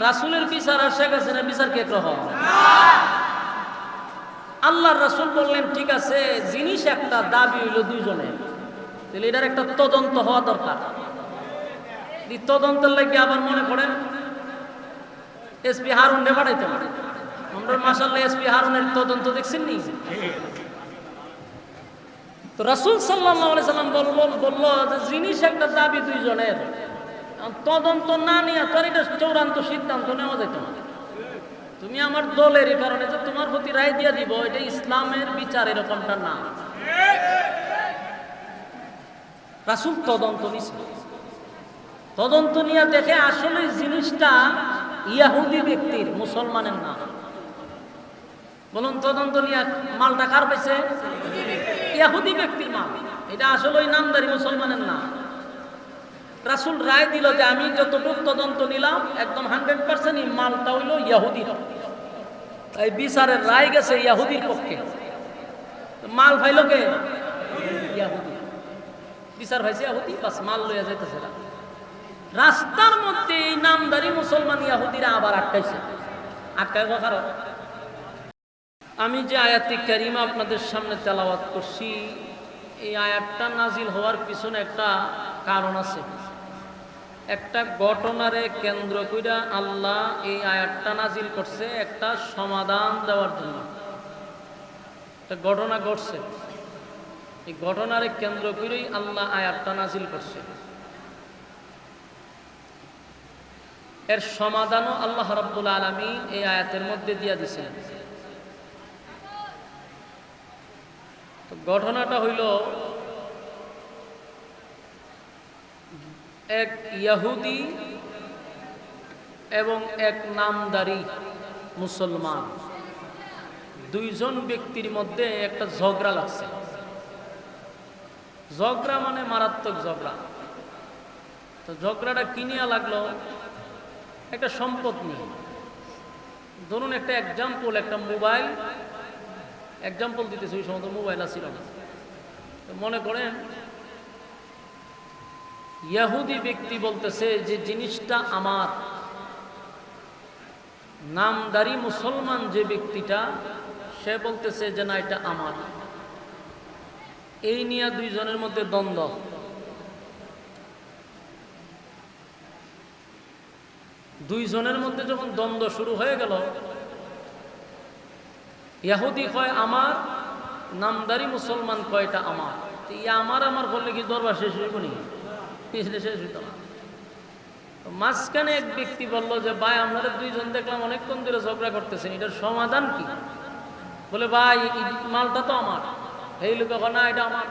রাসূলের বিচার আর শেখ হাসিনার বিচার কি একরকম? আল্লাহর রাসূল বললেন ঠিক আছে, জিনিস একটা, দাবি হইল দুইজনের, তাহলে এটার একটা তদন্ত হওয়া দরকার। এই তদন্তের লাগি আবার মনে করেন এসপি হারুন রে পাঠাইতে পারে। আমরা মাশাআল্লাহ এসপি হারুনের তদন্ত দেখছেন নি? তো রাসূল সাল্লাল্লাহু আলাইহি সাল্লাম বলল যে জিনিস একটা, দাবি দুইজনের, তদন্ত না নিয়ে তোর এটা চূড়ান্ত সিদ্ধান্ত নেওয়া যেত না। তুমি আমার দলের এই কারণে যে তোমার প্রতি রায় দিয়ে দিব, এটা ইসলামের বিচার এরকমটা না। রাসূল তদন্ত নিছে, তদন্ত নিয়ে দেখে আসলে জিনিসটা ইহুদি ব্যক্তির, মুসলমানের না। বলুন তদন্ত নিয়ে মালটা কার পাইছে? ইহুদি ব্যক্তির মাল, এটা আসলে ওই নামদারি মুসলমানের না। রাসূল রায় দিল যে আমি যতটুকু তদন্ত নিলাম একদম 100% এই মালটা হইল ইহুদির। তাই বিচারের রায় গেছে ইহুদির পক্ষে। মাল পাইল কে? ইহুদি। বিচার পাইছে ইহুদি, বাস মাল লইয়া যাইতেছে। রাস্তার মধ্যে এই নামদারি মুসলমান ইহুদিরা আবার আটকাইছে। আটকাইব কারণ আমি যে আয়াতে কারিমা আপনাদের সামনে তেলাওয়াত করছি, এই আয়াতটা নাজিল হওয়ার পিছনে একটা কারণ আছে। একটা ঘটনারে কেন্দ্র কইরা আল্লাহ এই আয়াতটা নাজিল করছে একটা সমাধান দেওয়ার জন্য। একটা ঘটনা ঘটছে, এই ঘটনারে কেন্দ্র করেই আল্লাহ আয়াতটা নাজিল করছে। এর সমাধানও আল্লাহ রাব্বুল আলামিন এই আয়াতের মধ্যে দিয়ে দিয়েছেন। তো ঘটনাটা হইল, এক ইহুদি এবং এক নামদারি মুসলমান, দুইজন ব্যক্তির মধ্যে একটা ঝগড়া লাগছে। ঝগড়া মানে মারাত্মক ঝগড়া। তো ঝগড়াটা কিনিয়া লাগলো একটা সম্পদ নিয়ে। ধরুন একটা এক্সাম্পল, একটা মোবাইল এক্সাম্পল দিতেছে, ওই সময় তো মোবাইল আসছিল না। তো মনে করেন ইহুদি ব্যক্তি বলতেছে যে জিনিসটা আমার, নামদারি মুসলমান যে ব্যক্তিটা সে বলতেছে যে না এটা আমার। এই নিয়ে দুইজনের মধ্যে দ্বন্দ্ব। দুইজনের মধ্যে যখন দ্বন্দ্ব শুরু হয়ে গেল, ইহুদি কয় আমার, নামদারি মুসলমান কয় এটা আমার। আমার আমার বললে কি দরবার শেষ হইব নি? শেষ হইত না। মাঝখানে এক ব্যক্তি বলল যে ভাই আপনারা দুইজন দেখলাম অনেকক্ষণ ধরে ঝগড়া করতেছেন, এটার সমাধান কি? বলে ভাই মালটা তো আমার। এই লোক না এটা আমার।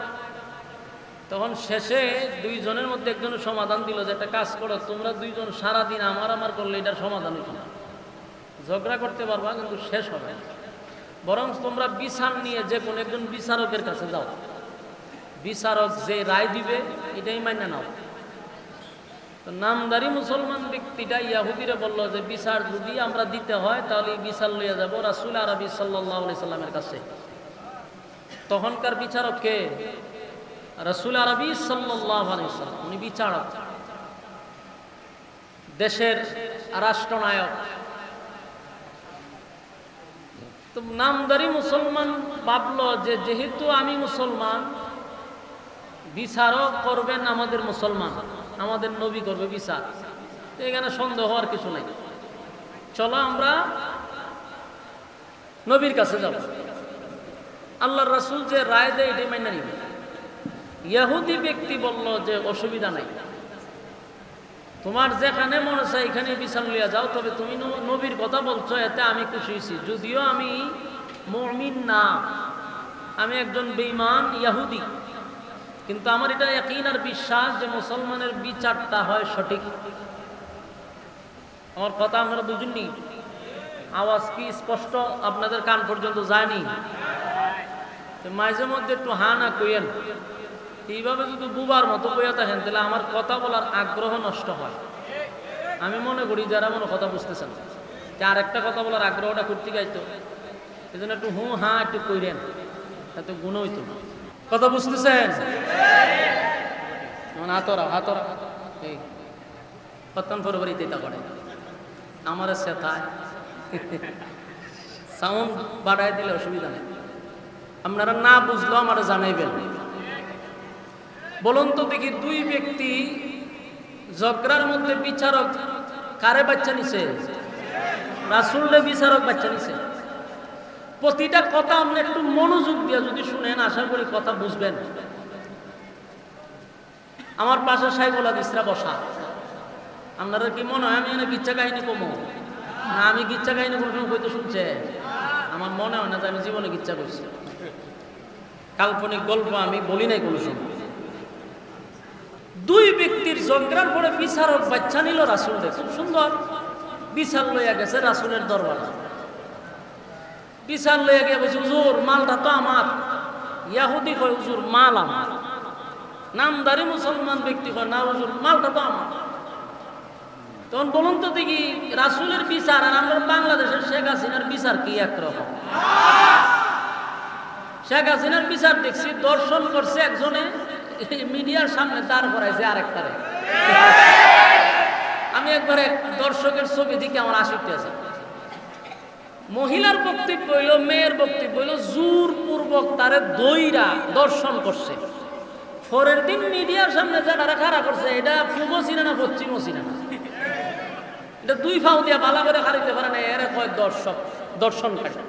তখন শেষে দুইজনের মধ্যে একজনের সমাধান দিল যে একটা কাজ করো, তোমরা দুইজন সারাদিন আমার আমার করলে এটার সমাধান হইত না। ঝগড়া করতে পারবা কিন্তু শেষ হবে না, বরং তোমরা বিচার নিয়ে যে কোনো একজন বিচারকের কাছে যাও, বিচারক যে রায় দিবে এটাই মাইনে নাও। তো নামদারি মুসলমান ব্যক্তিটা ইহুদিরে বলল যে বিচার যদি আমরা দিতে হয় তাহলে বিচার লইয়া যাব রাসূল আরবি সাল্লাল্লাহু আলাইহি সাল্লামের কাছে। তখনকার বিচারক কে? রাসূল আরবি সাল্লাল্লাহু আলাইহি সাল্লাম, উনি বিচারক, দেশের রাষ্ট্রনায়ক। তো নামদারি মুসলমান ভাবলো যে যেহেতু আমি মুসলমান, বিচারক করবেন আমাদের মুসলমান, আমাদের নবী করবে বিচার, এখানে সন্দেহ হওয়ার কিছু নাই। চলো আমরা নবীর কাছে যাব, আল্লাহর রাসূল যে রায় দেয় এটাই মাইনা নিবে। ইহুদি ব্যক্তি বলল যে অসুবিধা নাই, তোমার যেখানে মনে চায় এখানে বিচার লিয়া যাও, তবে তুমি নবীর কথা বলছো এতে আমি খুশি হয়েছি। যদিও আমি মুমিন না, আমি একজন বেঈমান ইহুদি, কিন্তু আমার এটা ইয়াকিন আর বিশ্বাস যে মুসলমানের বিচারটা হয় সঠিক। আমার কথা আপনারা বুঝুননি? আওয়াজ কি স্পষ্ট আপনাদের কান পর্যন্ত যায়নি? মাঝে মধ্যে একটু হা না কইয়েন। এইভাবে যদি বুবার মতো কইয়া থাকেন তাহলে আমার কথা বলার আগ্রহ নষ্ট হয়। আমি মনে করি যারা মনে কথা বুঝতেছেন যে আর একটা কথা বলার আগ্রহটা করতে গাইতো, এই জন্য একটু হু হা একটু কইরেন, এত গুণ হইতো না। কথা বুঝতেছেন? হাতরা হাতরা এই কতক্ষণ ফরবারিতে তা করে আমার সেথায় সাউন্ড বাড়াই দিলে অসুবিধা নেই, আপনারা না বুঝলেও আমারা জানাইবেন। বলুন তো দেখি, দুই ব্যক্তি ঝগড়ার মধ্যে বিচারক কারে বাচ্চা নিছে? রাসূলরে বিচারক বাচ্চা নিছে। প্রতিটা কথা আপনি একটু মনোযোগ দিয়ে যদি শুনেন, আশা করি কথা বুঝবেন। আমার পাশে সাইবুল হাদিসরা বসা, আপনারা কি মনে হয় আমি এনে গিচ্ছা কাহিনী কমো? না, আমি গিচ্ছা কাহিনী কোনো সময় হয়তো শুনছে, আমার মনে হয় না যে আমি জীবনে গিচ্ছা করছি। কাল্পনিক গল্প আমি বলি নাই কোনো সময়। দুই ব্যক্তির ঝগড়ার পরে বিচারক বাচ্চা নিল রাসূল, খুব সুন্দর বিচার লইয়া গেছে রাসূলের দরবারে। বিচার লইয়া গিয়ে বলছে, হুজুর মালটা তো আমার। ইয়াহুদি কয়, হুজুর মাল আমার। নামদারি মুসলমান ব্যক্তি কয়, না হুজুর মালটা তো আমার। তখন বলুন তো দেখি, রাসূলের বিচার আর আমরা বাংলাদেশের শেখ হাসিনার বিচার কি একরকম? শেখ হাসিনার বিচার দেখছি, দর্শন করছে একজনে, মিডিয়ার সামনে দাঁড় করাইছে আরেকটারে। আমি একবারে দর্শকের ছবি দিকে আমার আসক্তি আছে। মহিলার বক্তব্য হইল, মেয়ের বক্তব্য হইল, জোরপূর্বক তারে দইরা দর্শন করছে। পরের দিন মিডিয়ার সামনে যারা খাড়া করছে, এটা পূর্ব চিনে না পশ্চিমও চিনে না, এটা দুই ফাউ দিয়া বালা করে খারিতে পারে না, এর কয় দর্শক, দর্শন কাটে,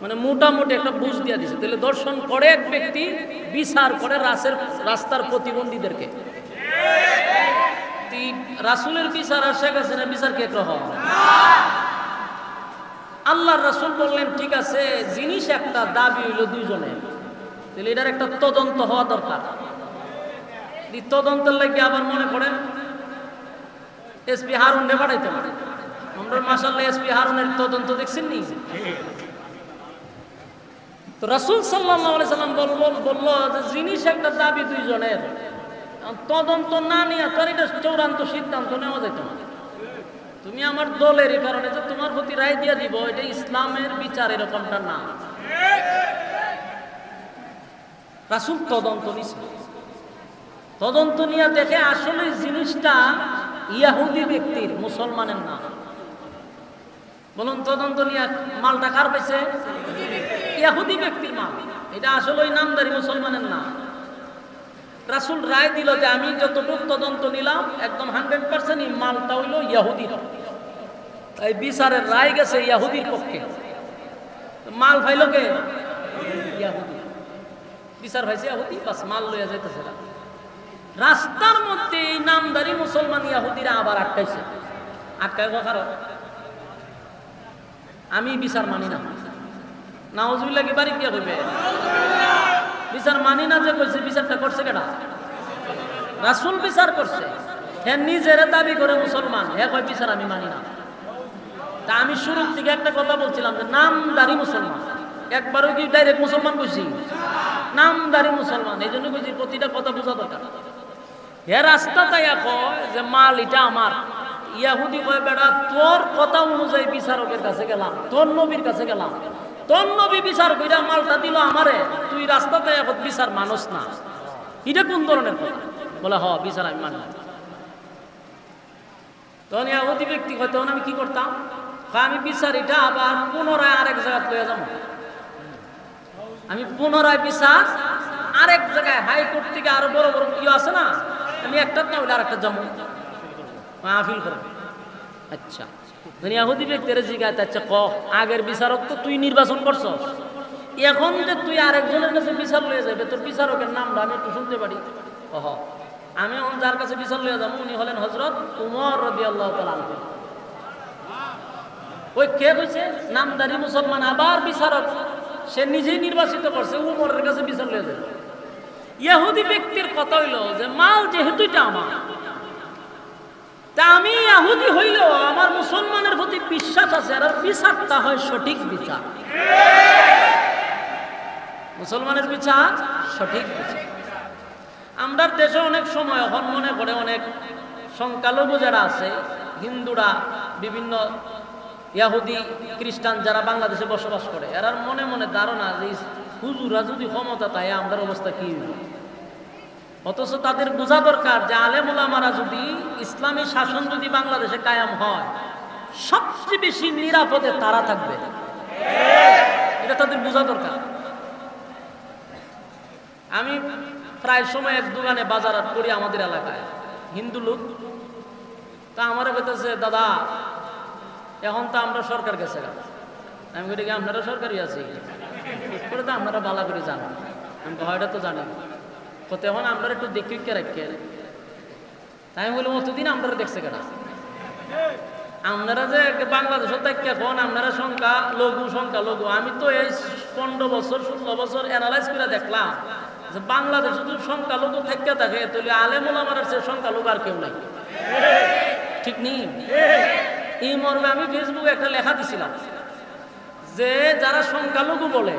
মানে মোটামুটি একটা বুঝ দিয়া দিছে। তাহলে দর্শন করে এক ব্যক্তি, বিচার করে রাস্তার প্রতিবন্ধীদেরকে। রাসূলের বিচার আর শেখ হাসিনার বিচার কি একরকম? আল্লাহর রাসূল বললেন, ঠিক আছে, জিনিস একটা, দাবি হইল দুইজনের, তাহলে এটার একটা তদন্ত হওয়া দরকার। তদন্তের লাগে আবার মনে করেন এসপি হারুন রে পাঠাইতে পারে। আমরা মাশাআল্লাহ এসপি হারুনের তদন্ত দেখছেন নি? তো রাসূল সাল্লাল্লাহু আলাইহি সাল্লাম বলল যে জিনিস একটা, দাবি দুইজনের, তদন্ত না নিয়ে তোর এটা চূড়ান্ত সিদ্ধান্ত নেওয়া যেত না। তুমি আমার দলের, এই কারণে যে তোমার প্রতি রায় দিয়ে দিব, এটা ইসলামের বিচার এরকমটা না। রাসূল তদন্ত নিছে, তদন্ত নিয়ে দেখে আসলে জিনিসটা ইয়াহুদি ব্যক্তির, মুসলমানের না। বলুন, তদন্ত নিয়ে মালটা কার পাইছে? ইয়াহুদি ব্যক্তির মাল, এটা আসলে ওই নামদারি মুসলমানের না। রাসূল রায় দিল যে আমি যতটুকু তদন্ত নিলাম একদম 100% এই মালটা হইল ইয়াহুদির। তাই বিচারের রায় গেছে ইয়াহুদির পক্ষে। মাল পাইল কে? ইয়াহুদি। বিচার পাইছে ইয়াহুদি, বাস মাল লইয়া যাইতেছে। রাস্তার মধ্যে এই নামদারি মুসলমান ইয়াহুদিরা আবার আটকাইছে। আটকায় কারণ আমি বিচার মানি না, নাউজুবিল্লাহ, কি বাড়ি গিয়া কইবে বিচার মানি না? যে কইছে বিচারটা করছে কেডা? রাসূল বিচার করছে। হ্যাঁ, নিজের দাবি করে মুসলমান, হ্যাঁ কয় বিচার আমি মানি না। তা আমি শুরুর থেকে একটা কথা বলছিলাম যে নামদারি মুসলমান, একবারও কি ডাইরেক্ট মুসলমান কইছি? নামদারি মুসলমান, এই জন্য কইছি প্রতিটা কথা বোঝা দরকার। হে রাস্তা তাই কয় যে মাল এটা আমার। ইয়াহুদি কয়, বেড়া তোর কথা অনুযায়ী বিচারকের কাছে গেলাম, তোর নবীর কাছে গেলাম, তোর নবী বিচার কইরা মালটা দিল আমারে, তুই রাস্তাতে এখন বিচার মানুষ না। এটা কোন ধরনের কথা? বলে হ, বিচার আমি মানি। তখন ইয়াহুদি ব্যক্তি কয়, তখন আমি কি করতাম? আমি বিচার এটা আবার পুনরায় আরেক জায়গায় লইয়া যাবো। আমি পুনরায় বিচার আরেক জায়গায়, হাইকোর্ট থেকে আরো বড় বড় ইয়ে আছে না, আমি একটা না হইলে আরেকটা যাবো, আপিল করবো। আচ্ছা, ইয়াহুদি ব্যক্তির জিজ্ঞাসা, আচ্ছা ক, আগের বিচারক তো তুই নির্বাচন করছ, এখন যে তুই আরেকজনের কাছে বিচার লইয়া যাবে, তোর বিচারকের নামটা আমি একটু শুনতে পারি? ওহ, আমি যার কাছে বিচার লইয়া যাবো উনি হলেন হযরত উমর রাদিয়াল্লাহু তাআলা আনহু। ওই কে কইছে? নামদারি মুসলমান, আবার বিচারক সে নিজেই নির্বাচিত করছে, উমরের কাছে বিচার লইয়া যাবে। ইহুদি ব্যক্তির কথা হইল যে মাল যেহেতু এটা আমার, তা আমি ইহুদি হইলেও আমার মুসলমানের প্রতি বিশ্বাস আছে, আর বিচারটা হয় সঠিক বিচার। মুসলমানের বিচার সঠিক বিচার। আমরা দেশে অনেক সময় এখন মনে করে, অনেক সংখ্যালঘু যারা আছে, হিন্দুরা, বিভিন্ন ইহুদি খ্রিস্টান যারা বাংলাদেশে বসবাস করে, এরা মনে মনে ধারণা যে হুজুরা যদি ক্ষমতা তাই আমাদের অবস্থা কি হইল। অথচ তাদের বোঝা দরকার যে আলেম ওলামারা যদি, ইসলামী শাসন যদি বাংলাদেশে কায়েম হয়, সব সবচেয়ে বেশি নিরাপদে তারা থাকবে, এটা তাদের বোঝা দরকার। আমি প্রায় সময় এক দোকানে বাজার করি আমাদের এলাকায়, হিন্দু লোক, তা আমার বলতেছে দাদা এখন তো আমরা সরকার গেছে, আমি বলি আপনারা সরকারি আছি করে তো আপনারা বালা করে জানেন, আমি হয়টা তো জানি কত, এখন আমরা একটু দেখি কে রাখি, তাই আমি বলি অতদিন আপনারা দেখছে কেনা, আপনারা যে বাংলাদেশের থেকে এখন আপনারা সংখ্যা লঘু, আমি তো এই 15 বছর 16 বছর অ্যানালাইজ করে দেখলাম যে বাংলাদেশে যদি সংখ্যালঘু থেকে থাকে তাহলে আলেম ওলামার সে সংখ্যালঘু আর কেউ নাই, ঠিক নেই? এই মর্মে আমি ফেসবুকে একটা লেখা দিছিলাম যে যারা সংখ্যালঘু বলে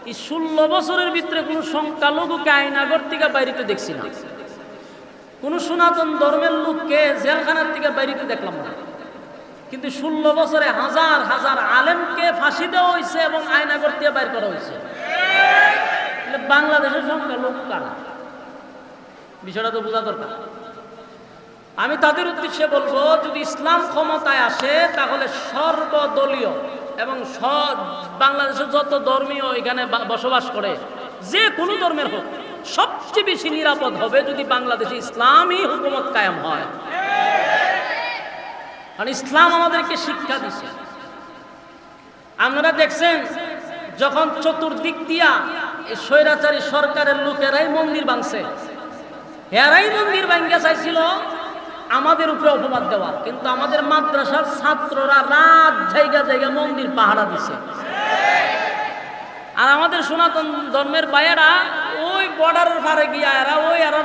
এই 16 বছরের ভিতরে কোন সংখ্যালঘুকে আয়নাগর থেকে বাইরেতে দেখছি না, কোন সনাতন ধর্মের লোককে জেলখানার থেকে বাইরেতে দেখলাম না, কিন্তু 16 বছরে হাজার হাজার আলেমকে ফাঁসি দেওয়া হয়েছে এবং আয়নাগর থেকে বাইর করা হয়েছে। বাংলাদেশের সংখ্যালঘু কারা, বিষয়টা তো বোঝা দরকার। আমি তাদের উদ্দেশ্যে বলবো, যদি ইসলাম ক্ষমতায় আসে তাহলে সর্বদলীয় এবং বাংলাদেশের যত ধর্মীয় এখানে বসবাস করে যে কোনো ধর্মের হোক, সবচেয়ে বেশি নিরাপদ হবে যদি বাংলাদেশে ইসলামী হুকুমত কায়েম হয়। কারণ ইসলাম আমাদেরকে শিক্ষা দিচ্ছে। আপনারা দেখছেন যখন চতুর্দিক দিয়া এই স্বৈরাচারী সরকারের লোকেরাই মন্দির ভাঙছে, এরাই মন্দির ভাঙ্গা চাইছিল আমাদের উপরে অপবাদ দেওয়া, কিন্তু আমাদের মাদ্রাসার ছাত্ররা রাত জায়গা জায়গা মন্দির পাহারা দিছে। আর আমাদের সনাতন ধর্মের ভাইয়েরা ওই বর্ডারের পারে গিয়া এরা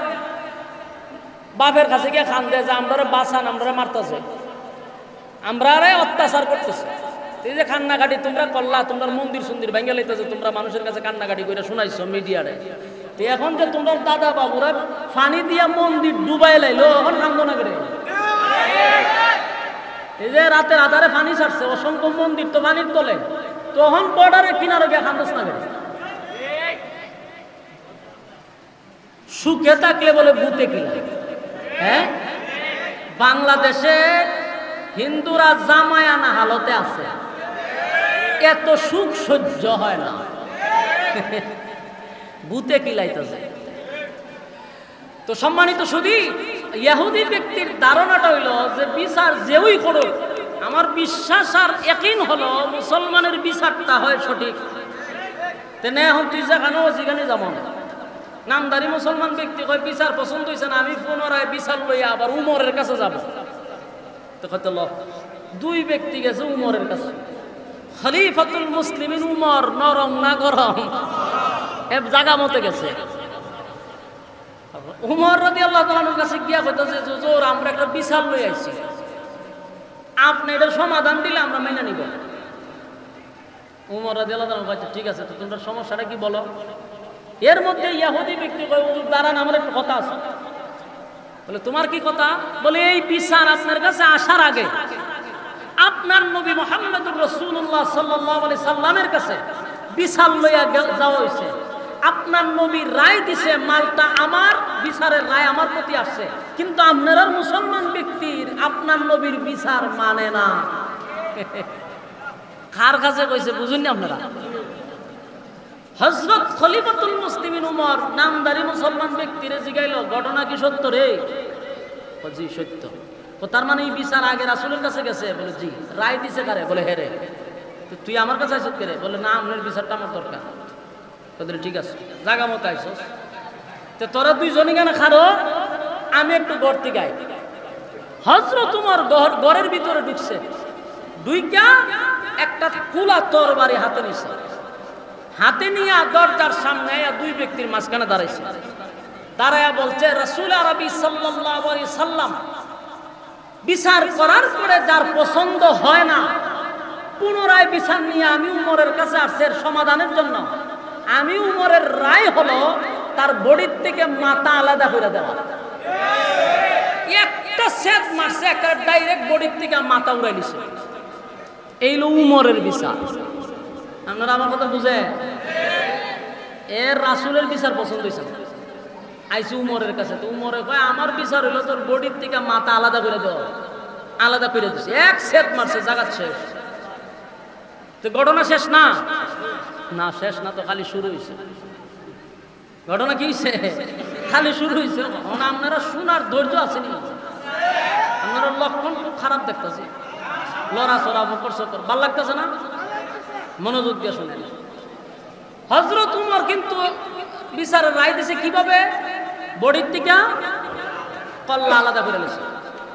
বাপের কাছে গিয়ে খান দেয় যে আমরা বাঁচান, আমরা মারতেছে, আমরা অত্যাচার করতেছে। এই যে কান্নাকাটি তোমরা করলা, তোমরা মন্দির সুন্দির ভেঙে লাইতেছে, তোমরা মানুষের কাছে কান্নাকাটি করে শোনাইছো মিডিয়ারে, তো এখন যে তোমরা দাদা বাবুরা পানি দিয়া মন্দির ডুবাই লাইলো, এখন কান্দো না করে। এই যে রাতের আধারে পানি ছাড়ছে, অসংখ্য মন্দির তো পানির তলে, তখন বর্ডারে কিনারে গিয়ে কান্দোস না করে। সুখে থাকলে বলে ভূতে কিনা। হ্যাঁ, বাংলাদেশে হিন্দুরা জামায়ানা হালতে আছে, এত সুখ সহ্য হয় না, ভূতে কিলাইতেছে। তো সম্মানিত শুধু ইহুদি ব্যক্তির ধারণাটা হইল যে বিচার যেই করুক, আমার বিশ্বাস আর একই হলো মুসলমানের বিচারটা হয় সঠিক। তেনে এখন তুই যেখানে সেখানে যাব না, নামদারি মুসলমান ব্যক্তি কয় বিচার পছন্দ হয়েছে না, আমি পুনরায় বিচার লইয়া আবার উমরের কাছে যাব। তো কত লোক, দুই ব্যক্তি গেছে উমরের কাছে, খলিফাতুল মুসলিমিন উমর, নরম না গরম এক জায়গা মতে গেছে। উমর রাদিয়াল্লাহু তাআলার কাছে গিয়া কইতেছে হুজুর আমরা একটা বিচার লই আইছি, আপনি এটার সমাধান দিলে আমরা মেনে নিব। উমর রাদিয়াল্লাহু তাআলা কইতে ঠিক আছে, তো তোমার সমস্যাটা কি বলো। এর মধ্যে ইহুদি ব্যক্তি কয় হুজুর দাঁড়ান, আমার একটা কথা আছে। বলে তোমার কি কথা? বলে এই বিচার আপনার কাছে আসার আগে আপনার নবী মুহাম্মদুর রাসূলুল্লাহ সাল্লাল্লাহু আলাইহি সাল্লামের কাছে বিচার লইয়া যাওয়া হয়েছে, আপনার নবী রায় দিছে, মালটা আমার, বিচারের রায় আমার প্রতি আসছে, কিন্তু আপনারা মুসলমান ব্যক্তির আপনার নবীর বিচার মানে না। কার কাছে কইছে বুঝুন না আপনারা? হযরত খলিফাতুল মুসলিমিন উমর নামদারি মুসলমান ব্যক্তিরে জিগাইল ঘটনা কি সত্য রে? জি সত্য। তো তার মানে এই বিচার আগে রাসূলের কাছে গেছে? বলে জি। রায় দিছে কারে? বলে হে রে। তো তুই আমার কাছে আইছত কে রে? বলে না, আপনার বিচারটা আমার দরকার। তোদের ঠিক আছে, জায়গা মতো আইছস, তো তোরা দুইজনই কেন খারো, আমি একটু ঘর থেকে আই। হযরত উমর ঘরের ভিতরে ঢুকছে, ঢুইকা একটা কুলা তরবারি হাতে নিছে, হাতে নিয়ে দরজার সামনে দুই ব্যক্তির মাঝখানে দাঁড়াইছে। দাঁড়ায়া বলছে রাসূল আরবি সাল্লাল্লাহু আলাইহি সাল্লাম বিচার করার পরে যার পছন্দ হয় না, পুনরায় বিচার নিয়ে আমি উমরের কাছে আসছে সমাধানের জন্য। আমি উমরের রায় হলো তার বডির থেকে মাথা আলাদা করে দেওয়া। একটা সেট মারছে, একটা ডাইরেক্ট বডির থেকে মাথা উড়াই দিছে। এই হলো উমরের বিচার। আপনারা আমার কথা বুঝে? এর রাসূলের বিচার পছন্দ হয়েছে, আইসি উমরের কাছে। তো উমরে কয় আমার বিচার হইলো তোর বডির থেকে মাথা আলাদা করে দেওয়া। আলাদা করে দিছে, এক সেট মারছে, জাগাত শেষ। তো ঘটনা শেষ না? না, শেষ না, তো খালি শুরু হয়েছে। ঘটনা কি হয়েছে? খালি শুরু হয়েছে। আপনারা শোনার ধৈর্য আসেনি, আপনারা লক্ষণ খুব খারাপ দেখতেছে, লড়াচড়া বকর সকর ভাল লাগতেছে না? মনোযোগ দিয়ে শুনেন। হযরত উমর কিন্তু বিচারের রায় দিছে কিভাবে? বডির থেকে কল্লা আলাদা করে নিছে।